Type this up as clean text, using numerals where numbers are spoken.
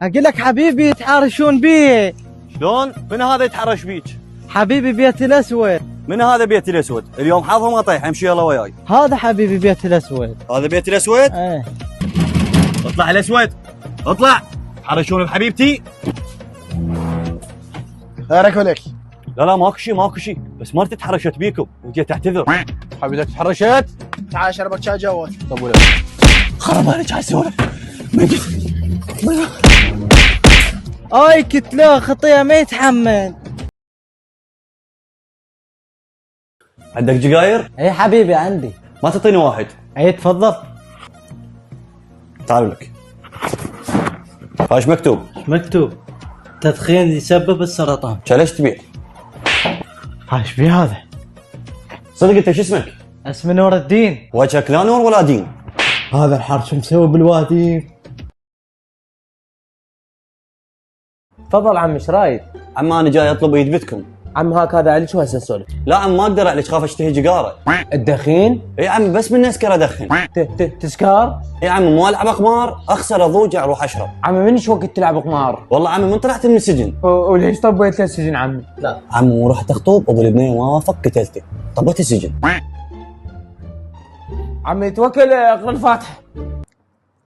اقول لك حبيبي يتحارشون بيه. شلون؟ من هذا يتحرش بيك؟ حبيبي بيت الاسود. من هذا بيتي الاسود؟ اليوم حظهم اطيح، امشي يلا وياي. هذا حبيبي بيت الاسود. هذا بيتي الاسود؟ ايه. اطلع الاسود، اطلع. تحرشون بحبيبتي؟ هارك ولك. لا ماكو شيء ماكو شيء، بس مرتي تحرشت بيكم وجيت تعتذر. حبيبتك تحرشت؟ تعال شربك شاي جوات. طب ولا خرب عليك هاي السوالف. من جد؟ اي كتلوه خطيه ما يتحمل. عندك جقاير؟ اي حبيبي عندي. ما تعطيني واحد؟ اي تفضل. تعال لك. ايش مكتوب؟ مكتوب تدخين يسبب السرطان. ليش تبيع؟ ايش بي هذا؟ صدق انت شو اسمك؟ اسمي نور الدين. وجهك لا نور ولا دين. هذا الحر شو مسوي بالوادي؟ تفضل عمي ايش رايك؟ عم انا جاي اطلب ايد بيتكم. عم هاك هذا عليك شو هسه نسولف؟ لا عم ما اقدر عليك، خاف اشتهي جقاره. الدخين؟ اي عم بس من اسكر ادخن. تسكر؟ اي عم مو العب قمار، اخسر اضوجع اروح اشرب. عمي من ايش وقت تلعب قمار؟ والله عمي من طلعت من السجن. وليش طبيت للسجن عمي؟ لا عمي ورحت اخطب ابو البنيه ما وافق قتلته، طبيت السجن. عمي توكل اقرا الفاتحه.